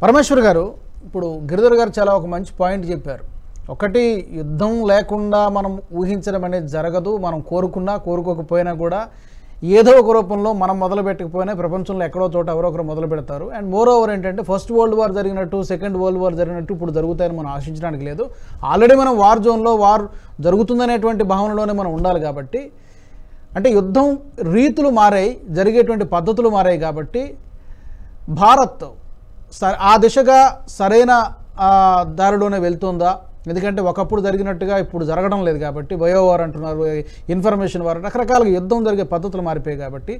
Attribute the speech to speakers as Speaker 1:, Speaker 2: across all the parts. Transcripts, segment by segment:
Speaker 1: పరమేశ్వర్ గారు, ఇప్పుడు గిరిధర్ గారు చాలా ఒక మంచి పాయింట్ చెప్పారు. ఒకటి, యుద్ధం లేకుండా మనం ఊహించడం అనేది జరగదు. మనం కోరుకున్నా కోరుకోకపోయినా కూడా ఏదో ఒక రూపంలో మనం మొదలు పెట్టకపోయినా ప్రపంచంలో ఎక్కడో చోట ఎవరో ఒకరు మొదలు పెడతారు. అండ్ మోర్ ఓవర్ ఏంటంటే, ఫస్ట్ వరల్డ్ వార్ జరిగినట్టు, సెకండ్ వరల్డ్ వార్ జరిగినట్టు ఇప్పుడు జరుగుతాయని మనం ఆశించడానికి లేదు. ఆల్రెడీ మనం వార్ జోన్లో వార్ జరుగుతుందనేటువంటి భావనలోనే మనం ఉండాలి. కాబట్టి అంటే యుద్ధం రీతులు మారాయి, జరిగేటువంటి పద్ధతులు మారాయి. కాబట్టి భారత్ ఆ దిశగా సరైన దారిలోనే వెళ్తుందా? ఎందుకంటే ఒకప్పుడు జరిగినట్టుగా ఇప్పుడు జరగడం లేదు. కాబట్టి బయోవార్ అంటున్నారు, ఇన్ఫర్మేషన్ వార్, రకరకాలుగా యుద్ధం జరిగే పద్ధతులు మారిపోయాయి. కాబట్టి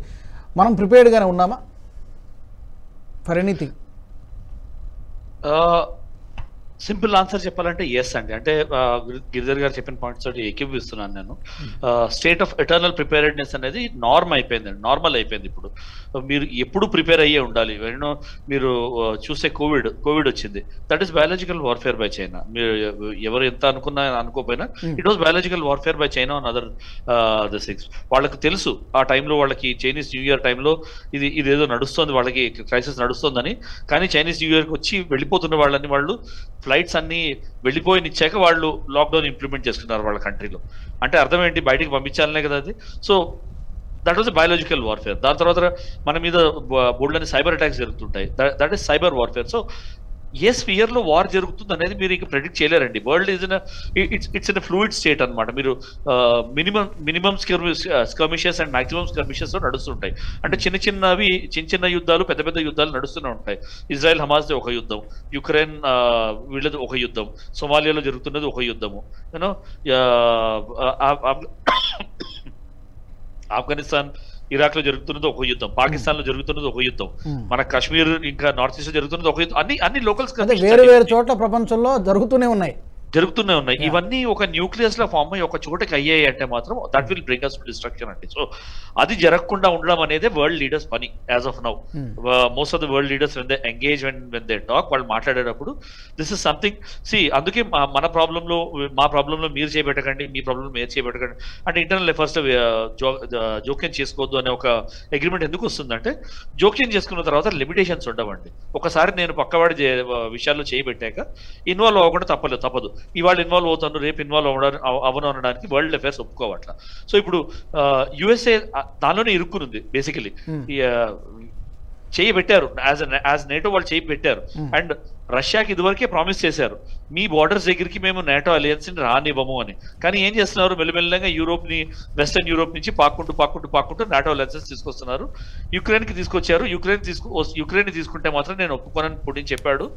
Speaker 1: మనం ప్రిపేర్డ్గానే ఉన్నామా ఫర్ ఎనీథింగ్?
Speaker 2: సింపుల్ ఆన్సర్ చెప్పాలంటే ఎస్ అండి. అంటే గిరిధర్ గారు చెప్పిన పాయింట్స్ తోటి ఏకీభవిస్తున్నాను నేను. స్టేట్ ఆఫ్ ఎటర్నల్ ప్రిపేర్డ్నెస్ అనేది నార్మల్ అయిపోయింది. ఇప్పుడు మీరు ఎప్పుడు ప్రిపేర్ అయ్యే ఉండాలి. మీరు చూసే కోవిడ్ వచ్చింది, that is biological warfare by China. మీరు ఎవరు ఎంత అనుకోపోయినా it was biological warfare by China on other the things. వాళ్ళకి తెలుసు ఆ టైంలో, వాళ్ళకి చైనీస్ న్యూ ఇయర్ టైంలో ఇదేదో నడుస్తుంది, వాళ్ళకి క్రైసిస్ నడుస్తుందని. కానీ చైనీస్ న్యూ ఇయర్కి వచ్చి వెళ్ళిపోతున్న వాళ్ళని, వాళ్ళు ఫ్లైట్స్ అన్ని వెళ్ళిపోయినిచ్చాక వాళ్ళు లాక్డౌన్ ఇంప్లిమెంట్ చేసుకున్నారు వాళ్ళ కంట్రీలో. అంటే అర్థం ఏంటి? బయటికి పంపించాలనే కదా అది. So that was biological warfare. దాని తర్వాత మన మీద బోల్డని సైబర్ అటాక్స్ జరుగుతుంటాయి, that is cyber warfare. So ఏ స్పియర్ లో వార్ జరుగుతుంది అనేది మీరు ఇంకా ప్రెడిక్ట్ చేయలేరండి. World is it's in fluid state అనమాట. మీరు minimum skirmishes and maximum skirmishes లో నడుస్తుంటాయి. అంటే చిన్న యుద్ధాలు, పెద్ద యుద్ధాలు నడుస్తూనే ఉంటాయి. ఇజ్రాయెల్ హమాస్ది ఒక యుద్ధం, యుక్రెయిన్ వీళ్ళది ఒక యుద్ధం, సోమాలియాలో జరుగుతున్నది ఒక యుద్ధము, యూనో ఆఫ్ఘనిస్తాన్ ఇరాక్ లో జరుగుతున్నది ఒక యుద్ధం, పాకిస్తాన్ లో జరుగుతున్నది ఒక యుద్ధం, మన కాశ్మీర్ ఇంకా నార్త్ ఈస్ట్ లో జరుగుతున్నది ఒక యుద్ధం. అన్ని లోకల్స్
Speaker 1: వేరు చోట్ల ప్రపంచంలో జరుగుతూనే ఉన్నాయి.
Speaker 2: ఇవన్నీ ఒక న్యూక్లియస్ లో ఫామ్ అయ్యి ఒక చోటకి అయ్యాయి అంటే మాత్రం that will bring us to destruction అండి. సో అది జరగకుండా ఉండడం అనేది వరల్డ్ లీడర్స్ పని as of now. Most of the world leaders when they engage, when they talk, వాళ్ళు మాట్లాడేటప్పుడు దిస్ ఇస్ సంథింగ్. అందుకే మా ప్రాబ్లంలో మీరు చేయబెట్టకండి, మీ ప్రాబ్లంలో మీరు చేయబెట్టకండి అంటే ఇంటర్నల్ అఫైర్స్ జోక్యం చేసుకోవద్దు అనే ఒక అగ్రిమెంట్ ఎందుకు వస్తుందంటే, జోక్యం చేసుకున్న తర్వాత లిమిటేషన్స్ ఉండవండి. ఒకసారి నేను పక్కవాడి విషయాల్లో చేయబెట్టాక ఇన్వాల్వ్ అవ్వకుండా తప్పదు. ఇవాళ ఇన్వాల్వ్ అవుతాను, రేపు ఇన్వాల్వ్ అవ్వను అనడానికి వరల్డ్ అఫైర్స్ ఒప్పుకోవట్ల. సో ఇప్పుడు యుఎస్ఏ దానిలోనే ఇరుక్కునుంది బేసికలీ. చేయి పెట్టారు, యాజ్ నేటో వాళ్ళు చేయి పెట్టారు. అండ్ రష్యాకి ఇదివరకే ప్రామిస్ చేశారు, మీ బార్డర్స్ దగ్గరికి మేము నేటో అలయన్స్ ని రానివ్వము అని. కానీ ఏం చేస్తున్నారు? మెల్లమెల్లగా వెస్టర్న్ యూరోప్ నుంచి పాక్కుంటూ నాటో అలయన్సెస్ తీసుకొస్తున్నారు. యుక్రెయిన్ కి తీసుకొచ్చారు. యుక్రెయిన్ తీసుకుంటే మాత్రం నేను ఒప్పుకోనని పుటిన్ చెప్పాడు.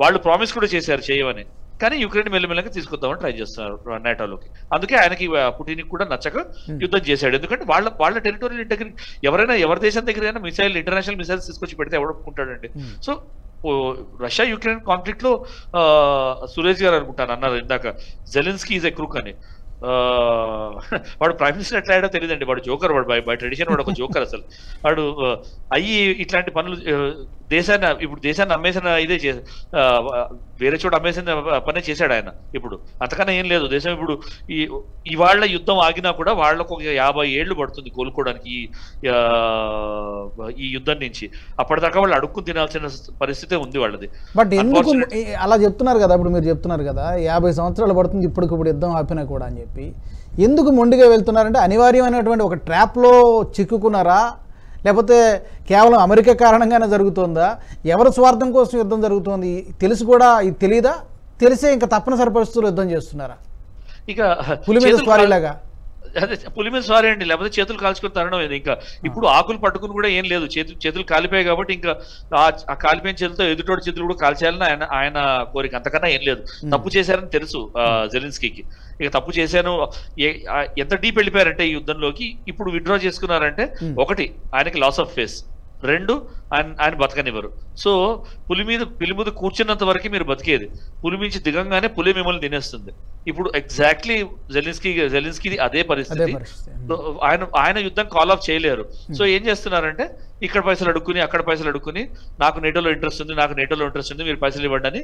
Speaker 2: వాళ్ళు ప్రామిస్ కూడా చేశారు చేయమని. కానీ యుక్రెయిన్ మెల్లమెల్లగా తీసుకొద్దామని ట్రై చేస్తున్నారు నాటోలోకి. అందుకే ఆయనకి పుటిన్ కూడా నచ్చక యుద్ధం చేశాడు. ఎందుకంటే వాళ్ళ టెరిటోరియల్ ఇంటెగ్రిటీ, ఎవరి దేశం దగ్గర ఇంటర్నేషనల్ మిసైల్స్ తీసుకొచ్చి పెడితే ఎవడు ఒప్పుకుంటాడండి? సో రష్యా యుక్రెయిన్ కాన్ఫ్లిక్ట్ లో సురేష్ గారు అనుకుంటాను అన్నారు ఇందాక, జెలెన్స్కీ ఈజ్ ఎ క్రూక్ అని. వాడు ప్రైమ్ మినిస్టర్ ఎట్లా అయ్యాడో తెలియదండి. వాడు జోకర్, వాడు బై ట్రెడిషన్ వాడు ఒక జోకర్. అసలు వాడు ఇట్లాంటి పనులు దేశాన్ని అమ్మేసిన వేరే చోట అమ్మేసిన పనే చేశాడు ఆయన. ఇప్పుడు అంతకన్నా ఏం లేదు. దేశం ఇప్పుడు ఇవాళ యుద్ధం ఆగినా కూడా వాళ్ళకు ఒక 50 ఏళ్ళు పడుతుంది కోలుకోవడానికి ఈ యుద్ధం నుంచి. అప్పటిదాకా వాళ్ళు అడుక్కుని తినాల్సిన పరిస్థితే ఉంది వాళ్ళది.
Speaker 1: బట్ ఎందుకు అలా చెప్తున్నారు కదా? ఇప్పుడు మీరు చెప్తున్నారు కదా 50 సంవత్సరాలు పడుతుంది ఇప్పుడు యుద్ధం ఆపినా కూడా అని చెప్పి. ఎందుకు మొండిగా వెళ్తున్నారంటే అనివార్యమైనటువంటి ఒక ట్రాప్లో చిక్కుకున్నారా, లేకపోతే కేవలం అమెరికా కారణంగానే జరుగుతుందా? ఎవరి స్వార్థం కోసం యుద్ధం జరుగుతుంది తెలిసి కూడా ఇది తెలీదా? తెలిసే ఇంకా తప్పనిసరి పరిస్థితుల్లో యుద్ధం చేస్తున్నారా?
Speaker 2: ఇక
Speaker 1: పులి మీద స్వారీలాగా.
Speaker 2: అదే పులి మీద స్వారీ అండి, లేకపోతే చేతులు కాల్చుకొని తరడం. ఇంకా ఇప్పుడు ఆకులు పట్టుకుని కూడా ఏం లేదు, చేతులు కాలిపోయాయి కాబట్టి ఇంకా ఆ కాలిపోయిన చేతులతో ఎదుటోడి చేతులు కూడా కాల్చేయాలని ఆయన కోరిక, అంతకన్నా ఏం లేదు. తప్పు చేశారని తెలుసు జెలెన్స్కీకి. ఇక తప్పు చేశాను, ఎంత డీప్ వెళ్ళిపోయారంటే ఈ యుద్ధంలోకి, ఇప్పుడు విత్డ్రా చేసుకున్నారంటే, ఒకటి ఆయనకి లాస్ ఆఫ్ ఫేస్, 2 ఆయన బతకనివ్వరు. సో పులి మీద కూర్చున్నంత వరకు మీరు బతికేది, పులి మించి దిగంగానే పులి మిమ్మల్ని తినేస్తుంది. ఇప్పుడు ఎగ్జాక్ట్లీ జెలెన్స్కీది అదే పరిస్థితి. ఆయన యుద్ధం కాల్ ఆఫ్ చేయలేరు. సో ఏం చేస్తున్నారంటే, ఇక్కడ పైసలు అడుక్కుని అక్కడ పైసలు అడుక్కుని, నాకు నేటోలో ఇంట్రెస్ట్ ఉంది, మీరు పైసలు ఇవ్వండి అని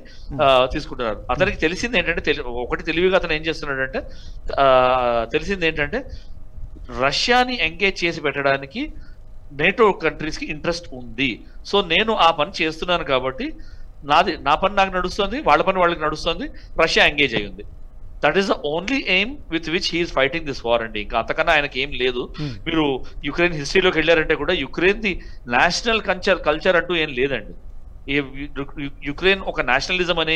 Speaker 2: తీసుకుంటున్నారు. అతనికి తెలిసింది ఏంటంటే, ఒకటి తెలివిగా అతను ఏం చేస్తున్నాడంటే, తెలిసింది ఏంటంటే రష్యాని ఎంగేజ్ చేసి పెట్టడానికి నేటో కంట్రీస్ కి ఇంట్రెస్ట్ ఉంది. సో నేను ఆ పని చేస్తున్నాను కాబట్టి నా పని నాకు నడుస్తుంది, వాళ్ళ పని వాళ్ళకి నడుస్తుంది, రష్యా ఎంగేజ్ అయ్యింది. That is the only aim with which he is fighting this war అండి. ఇంకా అంతకన్నా ఆయనకి ఏం లేదు. మీరు యుక్రెయిన్ హిస్టరీలోకి వెళ్ళారంటే కూడా యుక్రెయిన్ ది నేషనల్ కల్చర్ అంటూ ఏం లేదండి. యుక్రెయిన్ ఒక నేషనలిజం అని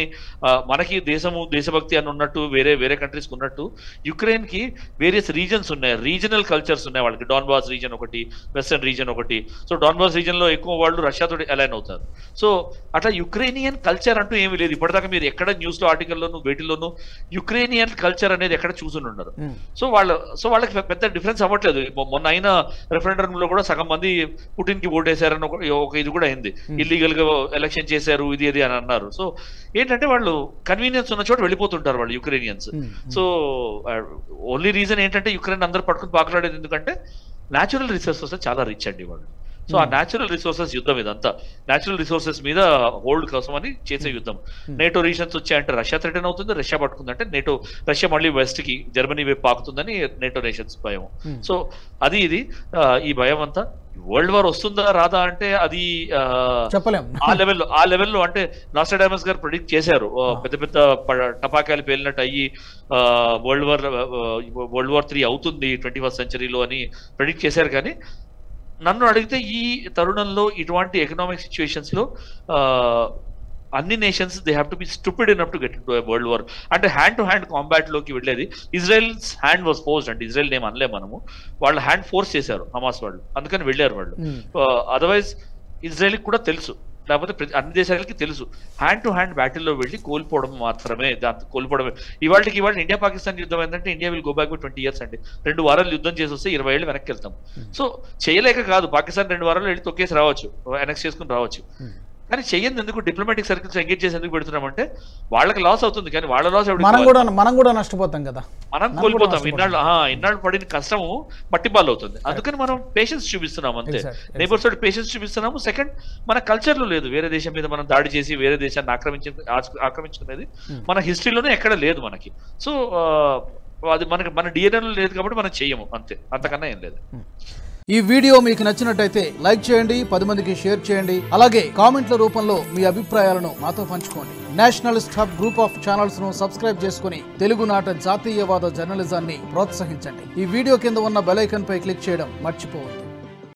Speaker 2: మనకి దేశభక్తి అని ఉన్నట్టు వేరే కంట్రీస్ ఉన్నట్టు యుక్రెయిన్ కి వేరియస్ రీజన్స్ ఉన్నాయి, రీజనల్ కల్చర్స్ ఉన్నాయి వాళ్ళకి. డాన్బాస్ రీజన్ ఒకటి, వెస్టర్న్ రీజన్ ఒకటి. సో డాన్బాస్ రీజన్ లో ఎక్కువ వాళ్ళు రష్యాతో అలైన్ అవుతారు. సో అట్లా యుక్రెయినియన్ కల్చర్ అంటూ ఏమీ లేదు. ఇప్పటిదాకా మీరు ఎక్కడ న్యూస్ లో ఆర్టికల్లోను వేటిల్లోనూ యుక్రెయినియన్ కల్చర్ అనేది ఎక్కడ చూసుని ఉండరు. సో వాళ్ళకి పెద్ద డిఫరెన్స్ అవ్వట్లేదు. మొన్న అయిన రెఫరెండం లో కూడా సగం మంది పుటిన్ కి ఓటేశారని ఒక ఇది కూడా అయింది. ఇల్లీగల్ గా ఎలక్షన్ చేశారు ఇది అని అన్నారు. సో ఏంటంటే వాళ్ళు కన్వీనియన్స్ ఉన్న చోట వెళ్ళిపోతుంటారు వాళ్ళు యుక్రెయినియన్స్. సో ఓన్లీ రీజన్ ఏంటంటే యుక్రెయిన్ అందరూ పట్టుకుని పాకులాడేది ఎందుకంటే న్యాచురల్ రిసోర్సెస్ చాలా రిచ్ అండి వాళ్ళు. సో ఆ న్యాచురల్ రిసోర్సెస్ యుద్ధం ఇదంతా న్యాచురల్ రిసోర్సెస్ మీద హోల్డ్ కోసం అని చేసే యుద్ధం. నేటో రీజన్స్ వచ్చాయంటే రష్యా థ్రెటన్ అవుతుంది, రష్యా పట్టుకుందంటే రష్యా మళ్ళీ వెస్ట్ కి జర్మనీ వైపు పాకుతుందని నేటో నేషన్స్ భయం. సో అది ఇది ఈ భయం అంతా. వరల్డ్ వార్ వస్తుందా రాదా అంటే అది
Speaker 3: చెప్పలేం.
Speaker 2: ఆ లెవెల్లో అంటే నాస్ట్రాడామస్ గారు ప్రెడిక్ట్ చేశారు, పెద్ద పెద్ద టపాకాయలు పేలినట్టు అయ్యి వరల్డ్ వార్ 3 అవుతుంది 21st సెంచరీలో అని ప్రెడిక్ట్ చేశారు. కానీ నన్ను అడిగితే ఈ తరుణంలో ఇటువంటి ఎకనామిక్ సిచ్యువేషన్స్ లో అన్ని nations they have to be stupid enough to get into world war. అంటే హ్యాండ్ టు హ్యాండ్ కాంబాట్ లోకి వెళ్ళేది. ఇజ్రాయెల్స్ హ్యాండ్ వాజ్ ఫోర్స్డ్ అంటే ఇజ్రాయెల్ నేమ్ అనలే మనము, వాళ్ళ హ్యాండ్ ఫోర్స్ చేశారు హమాస్ వాళ్ళు, అందుకని వెళ్ళారు వాళ్ళు. అదర్వైజ్ ఇజ్రాయెల్ కూడా తెలుసు, లేకపోతే అన్ని దేశాలకి తెలుసు హ్యాండ్ టు హ్యాండ్ బ్యాటిల్లో వెళ్ళి కోల్పోవడం మాత్రమే, దాంతో కోల్పోవడమే. ఇవాళ ఇండియా పాకిస్తాన్ యుద్ధం ఏంటంటే India will go back 20 years అండి. 2 వారాలు యుద్ధం చేసి వస్తే 20 ఏళ్ళు వెనక్కి వెళ్తాం. సో చేయలేక కాదు, పాకిస్తాన్ 2 వారాలు వెళ్ళి తొక్కేసి రావచ్చు, వెనక్కి చేసుకుని రావచ్చు. కానీ చెయ్యండి ఎందుకు, డిప్లొమాటిక్ సర్కిల్స్ ఎంగేజ్ చేసి ఎందుకు పెడుతున్నామంటే వాళ్ళకి లాస్ అవుతుంది, కానీ వాళ్ళ లాస్
Speaker 3: మనం కూడా నష్టపోతాం కదా,
Speaker 2: మనం కోల్పోతాం. ఇన్నాళ్ళు పడిన కష్టము మట్టిపాలు అవుతుంది. అందుకని మనం పేషెన్స్ చూపిస్తున్నాం అంతే, నేబర్స్ తోటి పేషెన్స్ చూపిస్తున్నాము. సెకండ్, మన కల్చర్ లో లేదు వేరే దేశం మీద మనం దాడి చేసి వేరే దేశాన్ని ఆక్రమించుకునేది మన హిస్టరీలోనే ఎక్కడ లేదు మనకి. సో అది మన డిఎన్ఏలో లేదు కాబట్టి మనం చెయ్యము అంతే, అంతకన్నా ఏం లేదు.
Speaker 3: ఈ వీడియో మీకు నచ్చినట్టయితే లైక్ చేయండి, 10 మందికి షేర్ చేయండి, అలాగే కామెంట్ల రూపంలో మీ అభిప్రాయాలను మాతో పంచుకోండి. Nationalist hub group of channels ను సబ్స్క్రైబ్ చేసుకుని తెలుగునాట జాతీయవాద జర్నలిజాన్ని ప్రోత్సహించండి. ఈ వీడియో కింద ఉన్న బెల్ ఐకాన్ పై క్లిక్ చేయడం మర్చిపోవద్దు.